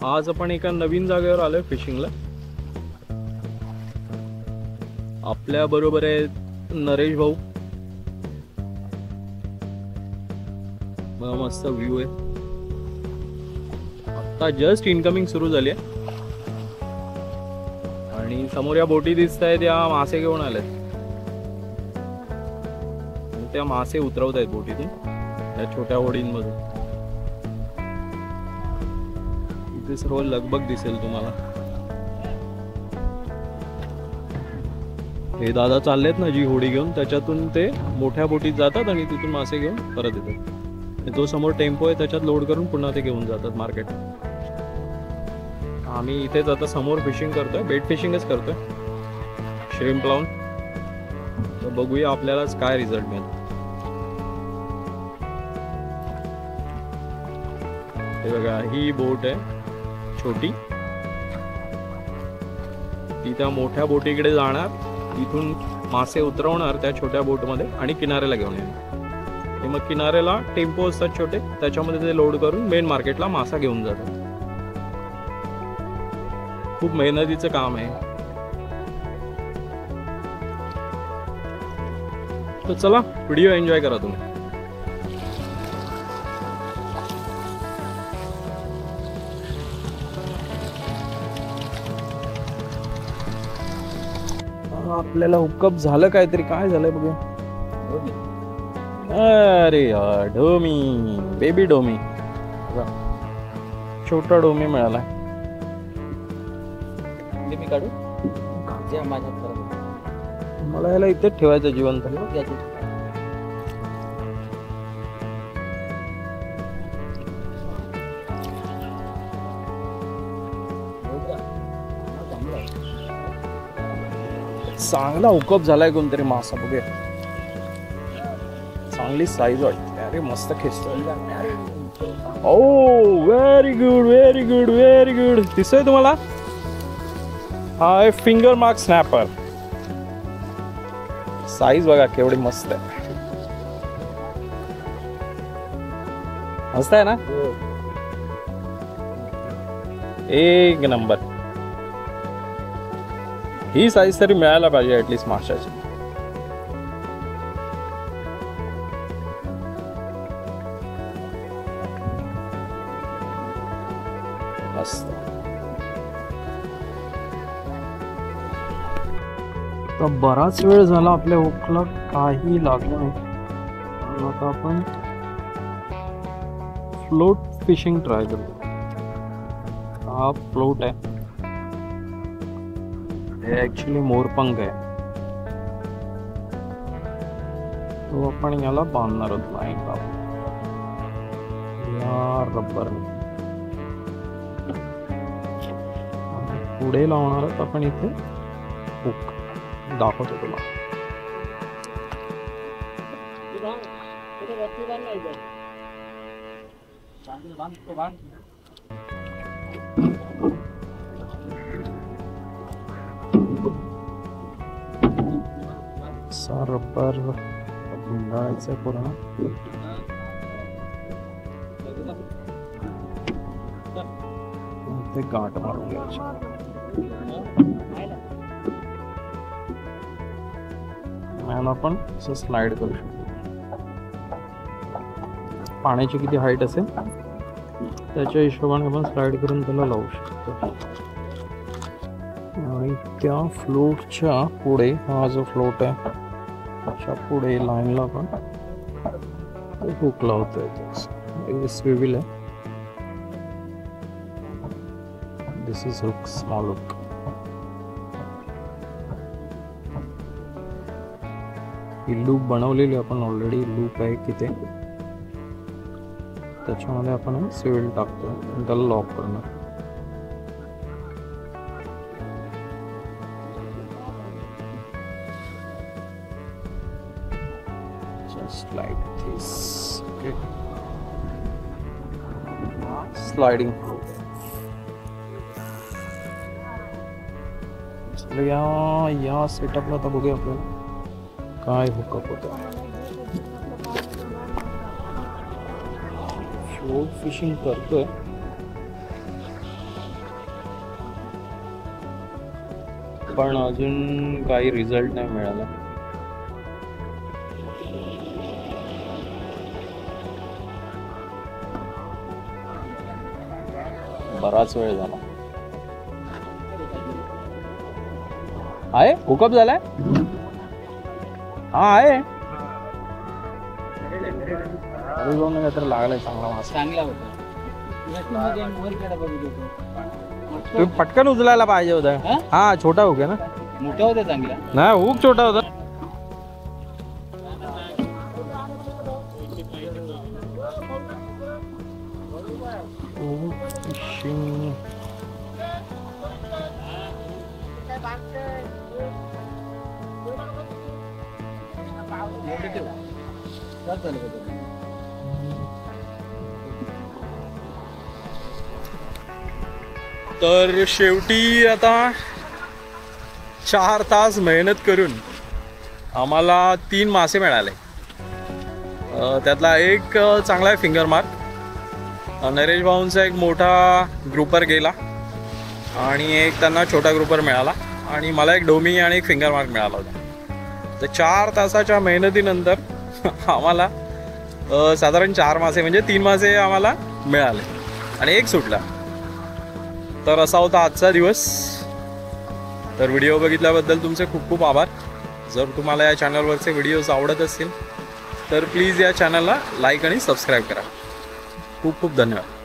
आज आपण एका नवीन जागेवर आलोय फिशिंगला. आपल्या बरोबर आहे नरेश भाऊ. मस्त व्ह्यू आहे. आता जस्ट इनकमिंग सुरू झाली आहे आणि समोर या बोटी दिसत आहेत, या मासे घेऊन आलेत. त्या मासे उतरवत आहेत बोटीतून त्या छोट्या होडींमधून. इथे सर्व लगबग दिसेल तुम्हाला. हे दादा चाललेत ना जी होडी घेऊन, त्याच्यातून ते मोठ्या बोटीत जातात आणि तिथून मासे घेऊन परत येतात. तो समोर टेम्पो आहे त्याच्यात लोड करून पुन्हा ते घेऊन जातात मार्केट. आम्ही इथेच आता समोर फिशिंग करतोय, बेट फिशिंगच करतोय श्रिम्प लावून. तर बघूया आपल्यालाच काय रिझल्ट मिळेल. हे बघा, ही बोट आहे छोटी, ती त्या मोठ्या बोटीकडे जाणार, तिथून मासे उतरवणार त्या छोट्या बोटमध्ये आणि किनाऱ्याला घेऊन येणार. आणि मग किनाऱ्याला टेम्पो असतात छोटे, त्याच्यामध्ये ते लोड करून मेन मार्केटला मासा घेऊन जातात. खूप मेहनतीचं काम आहे. तर चला व्हिडिओ एन्जॉय करा तुम्ही. आपल्याला हुकअप झालं काहीतरी. काय झालंय बघूया. अरे यार, डोमी, बेबी डोमी, छोटा डोमी मिळाला. मी काढू मला याला इथेच ठेवायचं जिवंत. चांगला हुकअप झालाय कोणतरी मासा. बघूया, चांगली साईज वाटते. अरे मस्त खेचतोय. Oh very good, very good, very good. दिसतोय तुम्हाला? हा फिंगर मार्क स्नॅपर. साईज बघा केवढी मस्त आहे. मस्त आहे ना? एक नंबर. ही साईज तरी मिळायला पाहिजे ऍटलीस्ट माशाची. मस्त. तर बराच वेळ झाला आपल्या हुकला काही लागलं नाही. आता आपण फ्लोट फिशिंग ट्राय करतो. हा फ्लोट आहे, हे ऍक्च्युली मोरपंख आहे. तो आपण याला बांधणार आहोत लाईन या रब्बरने. पुढे लावणार आहोत आपण इथे हुक. दाखवतो तुला. रब्बर गुंडाळायचं पूर्ण. ते गाठ मारून घ्यायची. याला आपण असं स्लाइड करू शकतो. पाण्याची किती हाईट असेल त्याच्या हिशोबाने आपण स्लाइड करून त्याला लावू शकतो. आणि त्या फ्लोटच्या पुढे, हा जो फ्लोट आहे त्याच्या पुढे लाईनला आपण हुक लावतोय. स्विव्हिल आहे. This is hook, small hook. ही लूप बनवलेली आपण ऑलरेडी. लूप आहे तिथे, त्याच्यामध्ये आपण स्विव्हिल टाकतो आणि त्याला लॉक करणार. Just like this. Okay. Sliding. चलो या सेटअपला आता बघूया आपल्याला काय हुकअप होतं. फ्लोट फिशिंग करतोय पण अजून काही रिझल्ट नाही मिळाला. बराच वेळ झाला. आहे हुकअप झालाय. हा आहे. अरे जाऊन काहीतरी लागलाय चांगला मासा. चांगला होता. तुम्ही पटकन उचलायला पाहिजे होता. हा छोटा हुक आहे ना. मोठा होता चांगला. नाही हुक छोटा होता. तर शेवटी आता 4 तास मेहनत करून आम्हाला 3 मासे मिळाले. त्यातला एक चांगला आहे फिंगर मार्क. नरेश भाऊंचा एक मोठा ग्रुपर गेला आणि एक त्यांना छोटा ग्रुपर मिळाला आणि मला एक डोमी आणि एक फिंगर मार्क मिळाला होता. तर 4 तासाच्या मेहनतीनंतर आम्हाला साधारण 4 मासे म्हणजे 3 मासे आम्हाला मिळाले आणि एक सुटला. तर असा होता आजचा दिवस. तर व्हिडिओ बघितल्याबद्दल तुमचे खूप खूप आभार. जर तुम्हाला या चॅनलवरचे व्हिडिओज आवडत असतील तर प्लीज या चॅनलला लाईक आणि सबस्क्राईब करा. खूप खूप धन्यवाद.